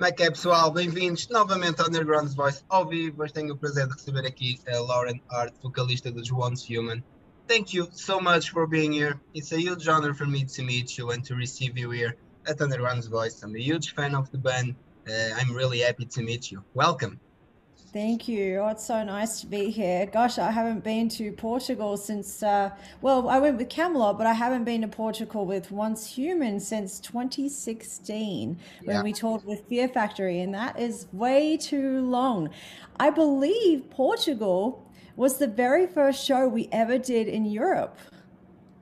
Como é que é, pessoal? Bem-vindos novamente ao Undergrounds Voice ao vivo. Hoje tenho o prazer de receber aqui a Lauren Hart, vocalista dos Once Human. Thank you so much for being here. It's a huge honor for me to meet you and to receive you here at Undergrounds Voice. I'm a huge fan of the band. I'm really happy to meet you. Welcome. Thank you. Oh, it's so nice to be here. Gosh, I haven't been to Portugal since, well, I went with Camelot, but I haven't been to Portugal with Once Human since 2016 when Yeah, we toured with Fear Factory, and that is way too long. I believe Portugal was the very first show we ever did in Europe.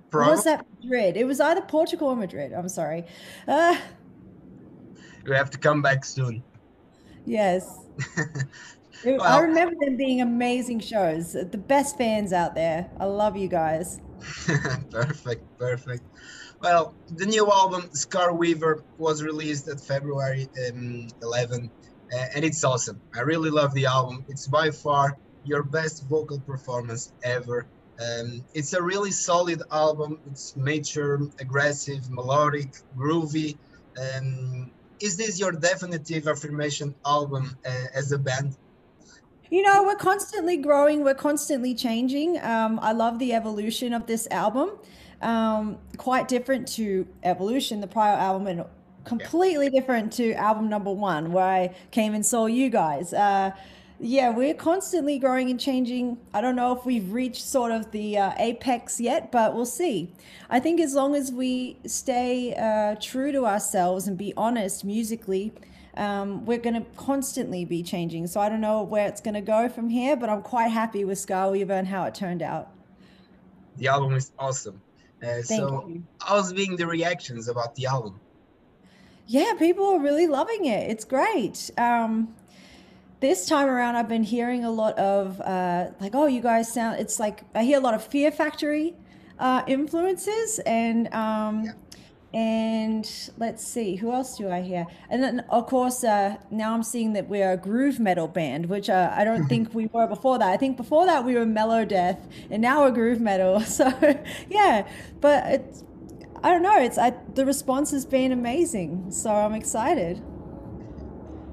Or probably was that Madrid? It was either Portugal or Madrid. I'm sorry. Uh, you have to come back soon. yes. I Well, remember them being amazing shows. The best fans out there. I love you guys. perfect, perfect. Well, the new album Scar Weaver was released at February 11, and it's awesome. I really love the album. It's by far your best vocal performance ever. It's a really solid album. It's mature, aggressive, melodic, groovy. Is this your definitive affirmation album as a band? We're constantly growing, we're constantly changing. I love the evolution of this album. Quite different to Evolution, the prior album, and Yeah. completely different to album number one, where I came and saw you guys. Yeah, we're constantly growing and changing. I don't know if we've reached sort of the apex yet, but we'll see. I think as long as we stay true to ourselves and be honest musically, we're going to constantly be changing. So I don't know where it's going to go from here, but I'm quite happy with Scarweaver and how it turned out. The album is awesome. Thank So, you. how's being the reactions about the album? Yeah, people are really loving it. It's great. This time around, I've been hearing a lot of like, oh, you guys sound. It's like I hear a lot of Fear Factory influences, Yeah. and let's see, who else do I hear? And then of course, now I'm seeing that we're a groove metal band, which I don't think we were before that. I think before that we were mellow death, and now we're groove metal. So yeah, but it's I don't know. The response has been amazing, so I'm excited.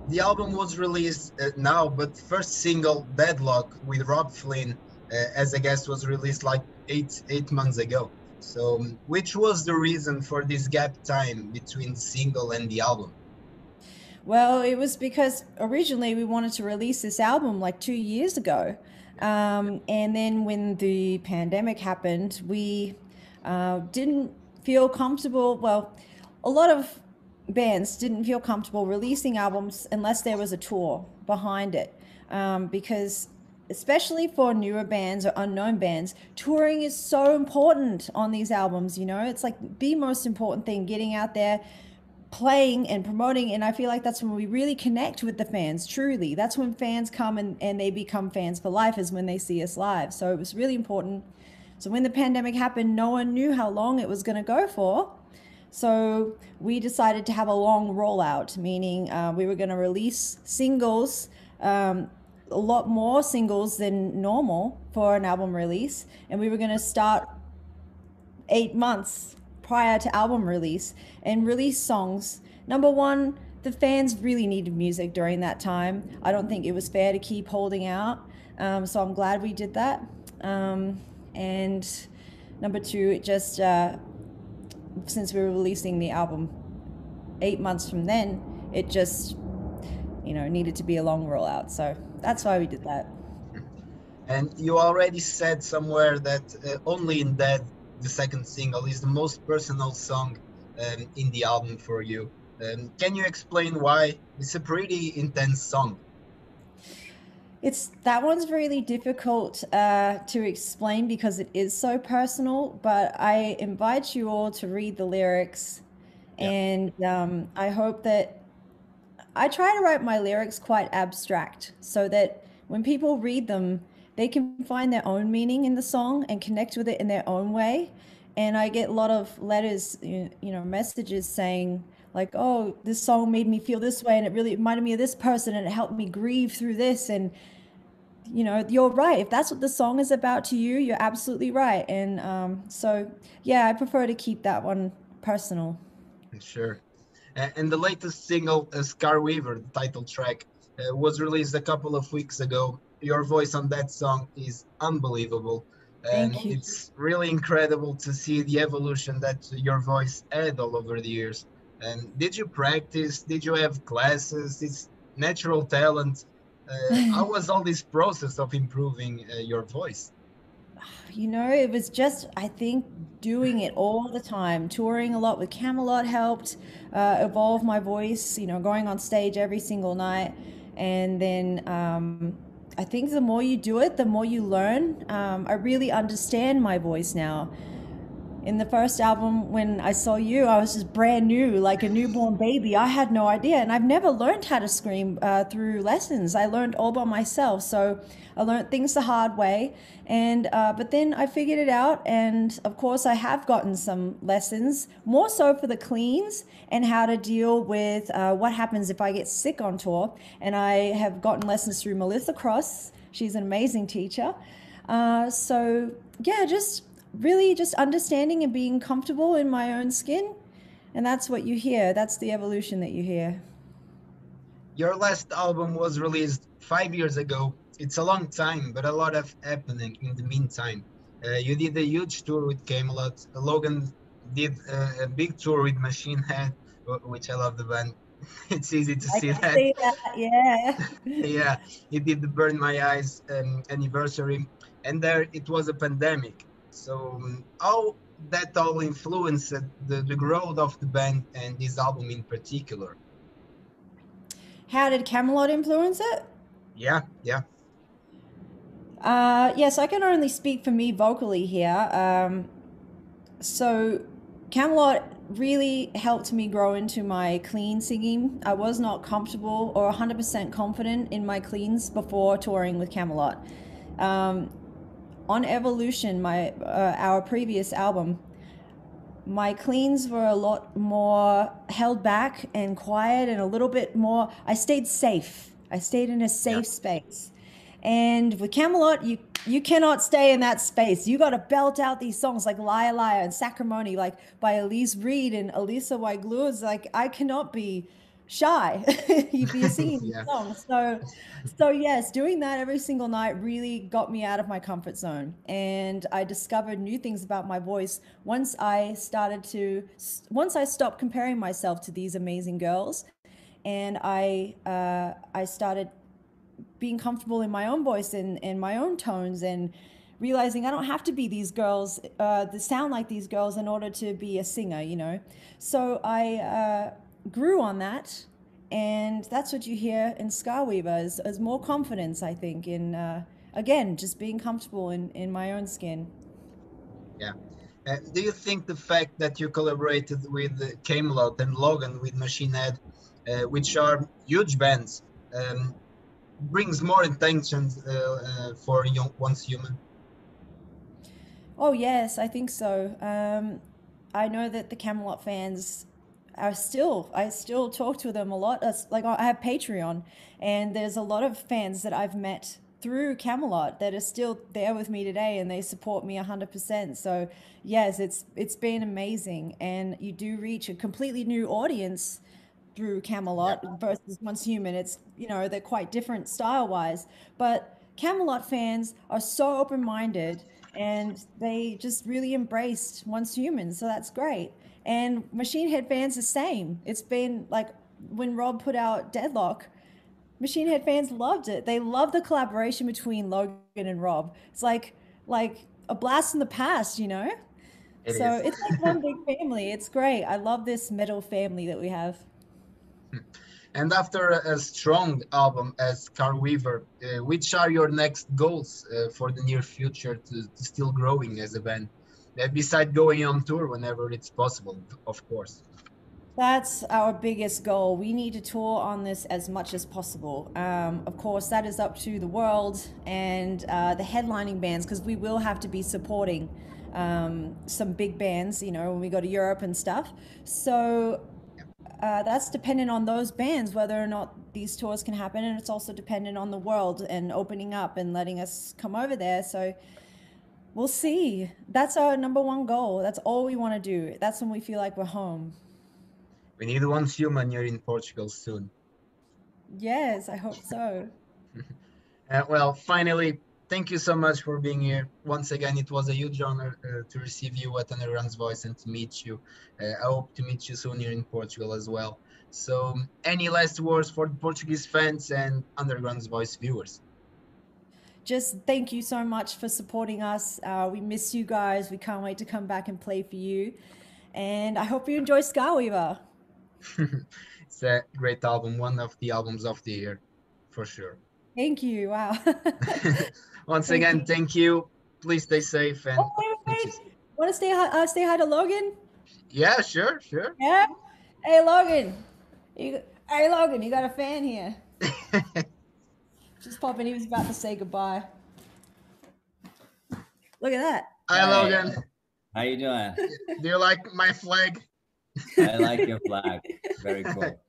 The album was released now, but first single "Deadlock" with Rob Flynn as a guest was released like eight months ago. So, which was the reason for this gap time between the single and the album? Well, it was because originally we wanted to release this album like 2 years ago. And then when the pandemic happened, we didn't feel comfortable. Well, a lot of bands didn't feel comfortable releasing albums unless there was a tour behind it. Because especially for newer bands or unknown bands, touring is so important on these albums, It's like the most important thing, getting out there, playing and promoting. And I feel like that's when we really connect with the fans, truly. That's when fans come and they become fans for life, is when they see us live. So it was really important. So when the pandemic happened, no one knew how long it was going to go for. So we decided to have a long rollout, meaning we were going to release singles, a lot more singles than normal for an album release. And we were going to start 8 months prior to album release and release songs. Number one, the fans really needed music during that time. I don't think it was fair to keep holding out. So I'm glad we did that. And number two, it just, since we were releasing the album 8 months from then, it just, needed to be a long rollout. So that's why we did that. And you already said somewhere that "Only in Dead," the second single, is the most personal song in the album for you. Can you explain why? It's a pretty intense song. It's that one's really difficult to explain because it is so personal. But I invite you all to read the lyrics, Yeah. and I hope that I try to write my lyrics quite abstract so that when people read them, they can find their own meaning in the song and connect with it in their own way. And I get a lot of letters, messages saying like, "Oh, this song made me feel this way, and it really reminded me of this person, and it helped me grieve through this." And you're right. If that's what the song is about to you, you're absolutely right. And so, yeah, I prefer to keep that one personal. Sure. And the latest single, Scar Weaver, the title track, was released a couple of weeks ago. Your voice on that song is unbelievable. And Thank you. it's really incredible to see the evolution that your voice had all over the years. And did you practice? Did you have classes? It's natural talent. How was all this process of improving your voice? You know, it was just, I think, doing it all the time. Touring a lot with Camelot helped evolve my voice, you know, going on stage every single night. And then I think the more you do it, the more you learn. I really understand my voice now. In the first album, when I saw you, I was just brand new, like a newborn baby. I had no idea, and I've never learned how to scream through lessons. I learned all by myself, so I learned things the hard way. And but then I figured it out, and of course, I have gotten some lessons, more so for the cleans and how to deal with what happens if I get sick on tour. And I have gotten lessons through Melissa Cross. She's an amazing teacher. So yeah, just really just understanding and being comfortable in my own skin. And that's what you hear. That's the evolution that you hear. Your last album was released 5 years ago. It's a long time, but a lot of happening in the meantime. You did a huge tour with Camelot. Logan did a big tour with Machine Head, which I love the band. It's easy to I see can that. see that, yeah. Yeah, he did the Burn My Eyes anniversary, and there it was a pandemic. So how that all influenced the growth of the band and this album in particular? How did Camelot influence it? Yeah, yeah. Yes, I can only speak for me vocally here. So Camelot really helped me grow into my clean singing. I was not comfortable or 100% confident in my cleans before touring with Camelot. Um, on Evolution, my our previous album, my cleans were a lot more held back and quiet and a little bit more. I stayed safe. I stayed in a Yeah. safe space. And with Camelot, you cannot stay in that space. You got to belt out these songs like Liar Liar and Sacrimony, like by Elise Reed and Elisa Waigluz. Like I cannot be shy. You'd be singing these Yeah. songs. So yes, doing that every single night really got me out of my comfort zone, and I discovered new things about my voice once I stopped comparing myself to these amazing girls, and I started being comfortable in my own voice and my own tones, and realizing I don't have to be these girls that sound like these girls in order to be a singer, you know. So I grew on that, and that's what you hear in Scarweaver is more confidence, I think, in again just being comfortable in my own skin. Yeah. Do you think the fact that you collaborated with Camelot and Logan with Machine Head, which are huge bands, um, brings more attention for Once Human? Oh yes, I think so. I know that the Camelot fans are still. I still talk to them a lot. Like I have Patreon, and there's a lot of fans that I've met through Camelot that are still there with me today, and they support me 100%. So yes, it's been amazing, and you do reach a completely new audience through Yeah. Camelot versus Once Human. It's, you know, they're quite different style wise, but Camelot fans are so open minded and they just really embraced Once Human. So that's great. And Machine Head fans the same. It's been like when Rob put out Deadlock, Machine Head fans loved it. They love the collaboration between Logan and Rob. It's like a blast in the past, you know? It So is. it's like one big family. It's great. I love this metal family that we have. And after a strong album as Car Weaver, which are your next goals for the near future to still growing as a band? Beside going on tour whenever it's possible, of course. That's our biggest goal. We need to tour on this as much as possible. Of course, that is up to the world and the headlining bands, because we will have to be supporting some big bands, you know, when we go to Europe and stuff. So that's dependent on those bands, whether or not these tours can happen. And it's also dependent on the world and opening up and letting us come over there. So we'll see. That's our number one goal. That's all we want to do. That's when we feel like we're home. We need one human here in Portugal soon. Yes, I hope so. Well, finally, thank you so much for being here. Once again, it was a huge honor to receive you at Underground's Voice and to meet you. I hope to meet you soon here in Portugal as well. So, any last words for the Portuguese fans and Underground's Voice viewers? Just thank you so much for supporting us. We miss you guys. We can't wait to come back and play for you. And I hope you enjoy Scarweaver. It's a great album, one of the albums of the year, for sure. Thank you. Wow. Once Thank again, you. thank you. Please stay safe and Oh, wait, thank wait, you. wait. Want to say hi to Logan? Yeah, sure, sure. Yeah. Hey, Logan. Hey, Logan, you got a fan here. Just popping. He was about to say goodbye. Look at that. Hi, Hey. Logan. How you doing? Do you like my flag? I like your flag. Very cool.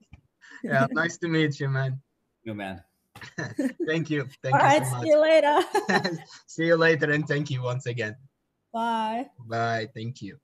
Yeah, nice to meet you, man. Good man. Thank you. Thank All you right. so much. See you later. See you later and thank you once again. Bye. Bye. Thank you.